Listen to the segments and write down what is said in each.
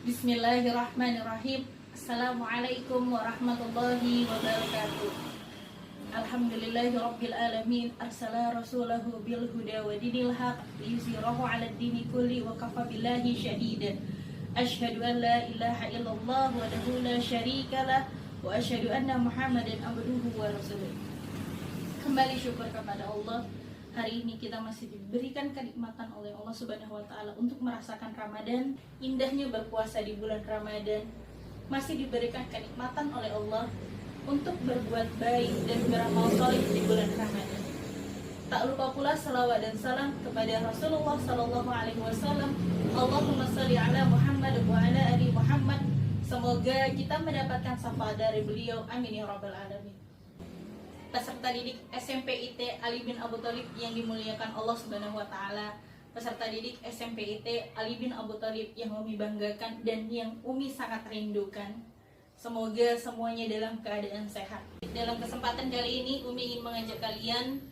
Bismillahirrahmanirrahim. Assalamualaikum warahmatullahi wabarakatuh. Alhamdulillahirabbil alamin. Arsala rasulahu bil huda wa dinil haq liyuzhirahu 'alad dini kulli wa kafa billahi shahida. Asyhadu an la ilaha illallah wahdahu la syarikalah wa asyhadu anna Muhammadan abduhu wa rasuluh. Kembali syukur kepada Allah. Hari ini kita masih diberikan kenikmatan oleh Allah Subhanahu wa taala untuk merasakan Ramadan, indahnya berpuasa di bulan Ramadan. Masih diberikan kenikmatan oleh Allah untuk berbuat baik dan beramal saleh di bulan Ramadan. Tak lupa pula selawat dan salam kepada Rasulullah sallallahu alaihi wasallam. Allahumma shalli ala Muhammad wa ala ali Muhammad. Semoga kita mendapatkan syafaat dari beliau. Amin ya rabbal alamin. Peserta didik SMP IT Ali bin Abu Thalib yang dimuliakan Allah Subhanahu wa taala, peserta didik SMP IT Ali bin Abu Thalib yang Umi banggakan dan yang Umi sangat rindukan. Semoga semuanya dalam keadaan sehat. Dalam kesempatan kali ini Umi ingin mengajak kalian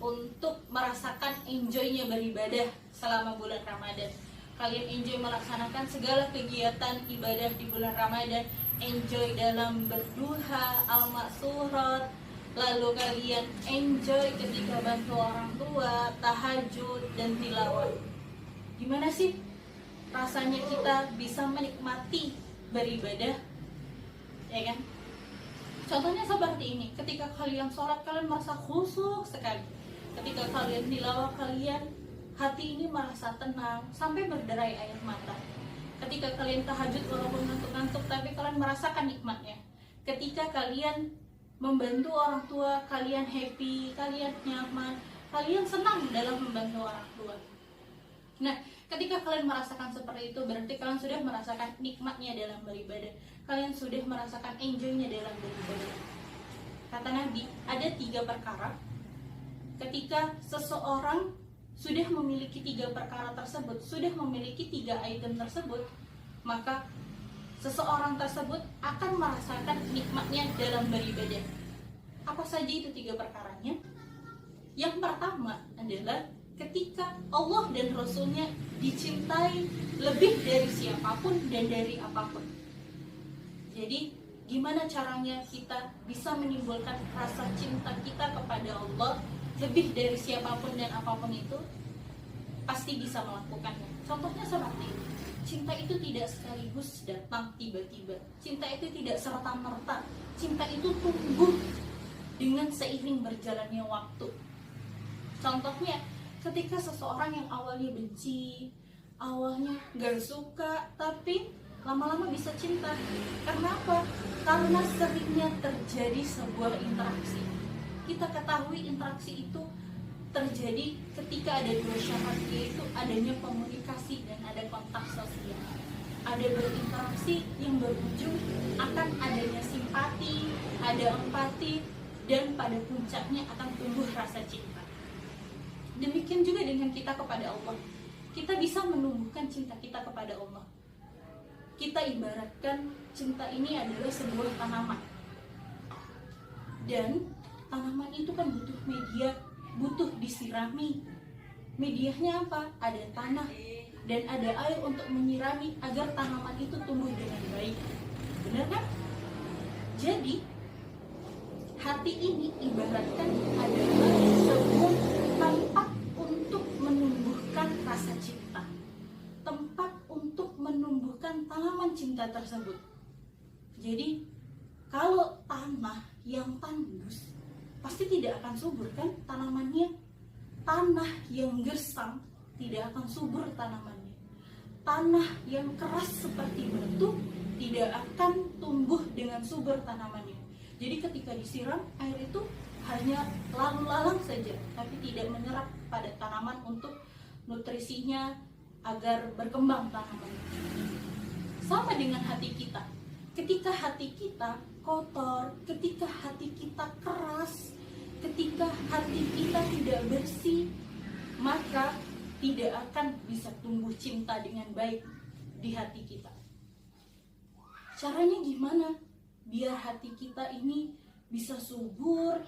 untuk merasakan enjoynya beribadah selama bulan Ramadan. Kalian enjoy melaksanakan segala kegiatan ibadah di bulan Ramadan, enjoy dalam berduha, al-maksurat. Lalu kalian enjoy ketika bantu orang tua, tahajud, dan tilawah. Gimana sih rasanya kita bisa menikmati beribadah? Ya kan? Contohnya seperti ini, ketika kalian sholat kalian merasa khusyuk sekali. Ketika kalian tilawah kalian hati ini merasa tenang sampai berderai air mata. Ketika kalian tahajud walaupun ngantuk-ngantuk tapi kalian merasakan nikmatnya. Ketika kalian membantu orang tua, kalian happy, kalian nyaman, kalian senang dalam membantu orang tua. Nah, ketika kalian merasakan seperti itu, berarti kalian sudah merasakan nikmatnya dalam beribadah. Kalian sudah merasakan enjoynya dalam beribadah. Kata Nabi, ada 3 perkara. Ketika seseorang sudah memiliki 3 perkara tersebut, sudah memiliki 3 item tersebut, maka seseorang tersebut akan merasakan nikmatnya dalam beribadah. Apa saja itu 3 perkaranya? Yang pertama adalah ketika Allah dan Rasulnya dicintai lebih dari siapapun dan dari apapun. Jadi gimana caranya kita bisa menimbulkan rasa cinta kita kepada Allah lebih dari siapapun dan apapun itu? Pasti bisa melakukannya. Contohnya seperti ini. Cinta itu tidak sekaligus datang tiba-tiba. Cinta itu tidak serta-merta. Cinta itu tumbuh dengan seiring berjalannya waktu. Contohnya, ketika seseorang yang awalnya benci, awalnya gak suka, tapi lama-lama bisa cinta. Kenapa? Karena seringnya terjadi sebuah interaksi. Kita ketahui interaksi itu terjadi ketika ada 2 syarat, yaitu adanya komunikasi dan ada kontak sosial. Ada berinteraksi yang berujung akan adanya simpati, ada empati, dan pada puncaknya akan tumbuh rasa cinta. Demikian juga dengan kita kepada Allah. Kita bisa menumbuhkan cinta kita kepada Allah. Kita ibaratkan cinta ini adalah sebuah tanaman. Dan tanaman itu kan butuh media, butuh disirami. Medianya apa? Ada tanah dan ada air untuk menyirami agar tanaman itu tumbuh dengan baik. Benar kan? Jadi hati ini ibaratkan adalah sebuah tempat untuk menumbuhkan rasa cinta, tempat untuk menumbuhkan tanaman cinta tersebut. Jadi kalau tanah yang tandus pasti tidak akan subur kan tanamannya. Tanah yang gersang tidak akan subur tanamannya. Tanah yang keras seperti batu tidak akan tumbuh dengan subur tanamannya. Jadi ketika disiram, air itu hanya lalu lalang saja, tapi tidak menyerap pada tanaman untuk nutrisinya agar berkembang tanamannya. Sama dengan hati kita. Ketika hati kita kotor, ketika hati kita keras, ketika hati kita tidak bersih, maka tidak akan bisa tumbuh cinta dengan baik di hati kita. Caranya gimana? Biar hati kita ini bisa subur,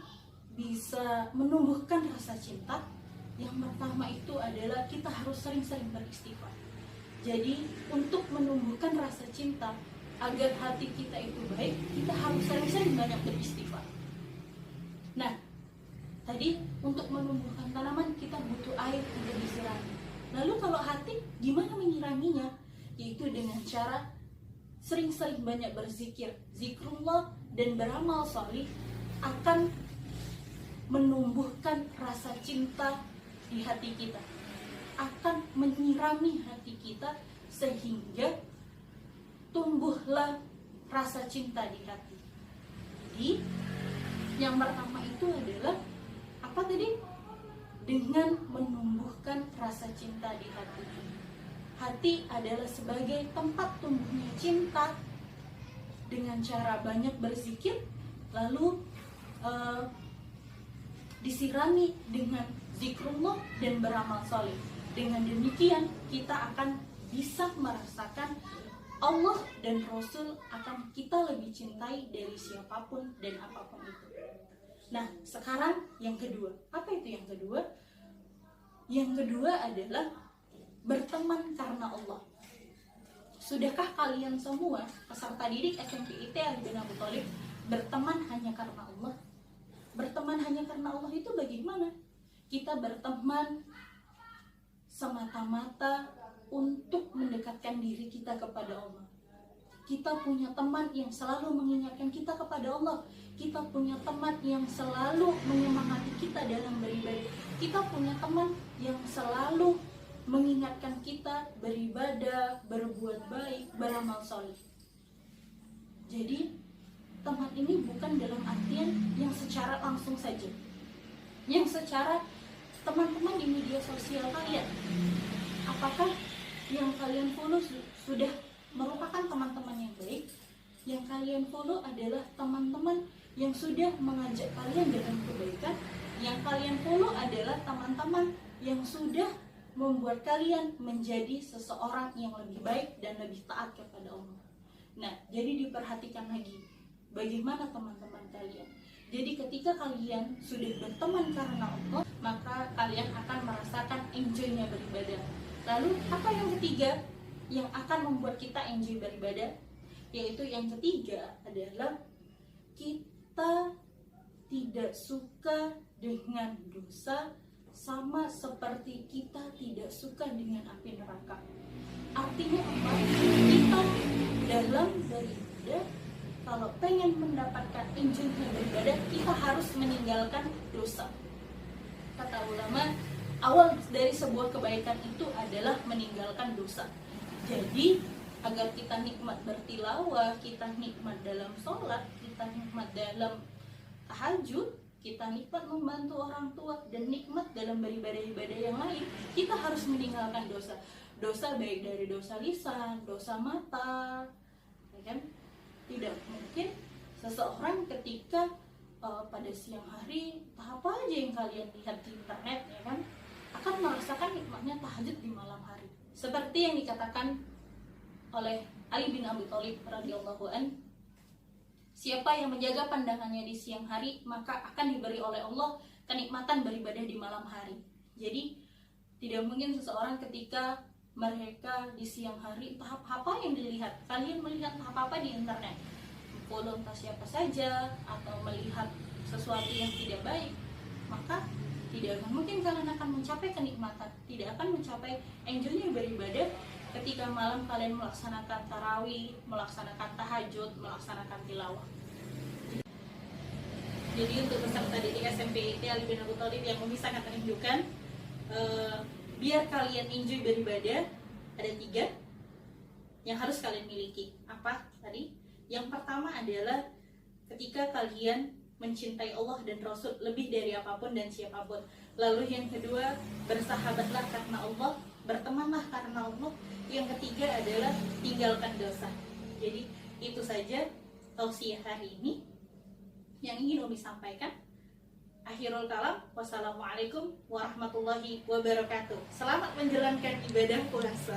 bisa menumbuhkan rasa cinta. Yang pertama itu adalah kita harus sering-sering beristighfar. Jadi untuk menumbuhkan rasa cinta agar hati kita itu baik, kita harus sering-sering banyak beristighfar. Nah, tadi untuk menumbuhkan tanaman kita butuh air untuk disirami. Lalu kalau hati gimana menyiraminya? Yaitu dengan cara sering-sering banyak berzikir. Zikrullah dan beramal salih akan menumbuhkan rasa cinta di hati kita, akan menyirami hati kita sehingga tumbuhlah rasa cinta di hati. Jadi yang pertama itu adalah apa tadi? Dengan menumbuhkan rasa cinta di hati. Hati adalah sebagai tempat tumbuhnya cinta dengan cara banyak berzikir, lalu disirami dengan zikrullah dan beramal soleh. Dengan demikian kita akan bisa merasakan Allah dan Rasul akan kita lebih cintai dari siapapun dan apapun itu. Nah, sekarang yang kedua. Apa itu yang kedua? Yang kedua adalah berteman karena Allah. Sudahkah kalian semua peserta didik SMPIT Ali bin Abi Thalib berteman hanya karena Allah? Berteman hanya karena Allah itu bagaimana? Kita berteman semata-mata untuk mendekatkan diri kita kepada Allah. Kita punya teman yang selalu mengingatkan kita kepada Allah. Kita punya teman yang selalu menyemangati kita dalam beribadah. Kita punya teman yang selalu mengingatkan kita beribadah, berbuat baik, beramal soleh. Jadi teman ini bukan dalam artian yang secara langsung saja, yang secara teman-teman di media sosial kalian. Apakah yang kalian follow sudah merupakan teman-teman yang baik? Yang kalian follow adalah teman-teman yang sudah mengajak kalian dalam kebaikan. Yang kalian follow adalah teman-teman yang sudah membuat kalian menjadi seseorang yang lebih baik dan lebih taat kepada Allah. Nah, jadi diperhatikan lagi bagaimana teman-teman kalian. Jadi ketika kalian sudah berteman karena Allah, maka kalian akan merasakan enjoy-nya beribadah. Lalu apa yang ketiga yang akan membuat kita enjoy beribadah? Yaitu yang ketiga adalah kita tidak suka dengan dosa sama seperti kita tidak suka dengan api neraka. Artinya apa? Kita dalam beribadah, kalau pengen mendapatkan enjoynya beribadah, kita harus meninggalkan dosa. Kata ulama, awal dari sebuah kebaikan itu adalah meninggalkan dosa. Jadi agar kita nikmat bertilawah, kita nikmat dalam sholat, kita nikmat dalam tahajud, kita nikmat membantu orang tua, dan nikmat dalam beribadah-ibadah yang lain, kita harus meninggalkan dosa. Dosa baik dari dosa lisan, dosa mata, ya kan? Tidak mungkin seseorang ketika pada siang hari, apa aja yang kalian lihat di internet, ya kan, akan merasakan nikmatnya tahajud di malam hari. Seperti yang dikatakan oleh Ali bin Abi Thalib radhiyallahu an, siapa yang menjaga pandangannya di siang hari, maka akan diberi oleh Allah kenikmatan beribadah di malam hari. Jadi tidak mungkin seseorang ketika mereka di siang hari, tahap apa yang dilihat? Kalian melihat tahap apa di internet? Follow entah siapa saja, atau melihat sesuatu yang tidak baik, maka tidak akan mungkin kalian akan mencapai kenikmatan, tidak akan mencapai enjoynya beribadah ketika malam kalian melaksanakan tarawih, melaksanakan tahajud, melaksanakan tilawah. Jadi untuk peserta didik SMPIT Ali bin Abi Thalib yang kami sangat rindukan, biar kalian enjoy beribadah, ada 3 yang harus kalian miliki. Apa tadi? Yang pertama adalah ketika kalian mencintai Allah dan Rasul lebih dari apapun dan siapapun. Lalu yang kedua, bersahabatlah karena Allah, bertemanlah karena Allah. Yang ketiga adalah tinggalkan dosa. Jadi itu saja tausiah hari ini yang ingin Umi sampaikan. Akhirul kalam, wassalamualaikum warahmatullahi wabarakatuh. Selamat menjalankan ibadah puasa.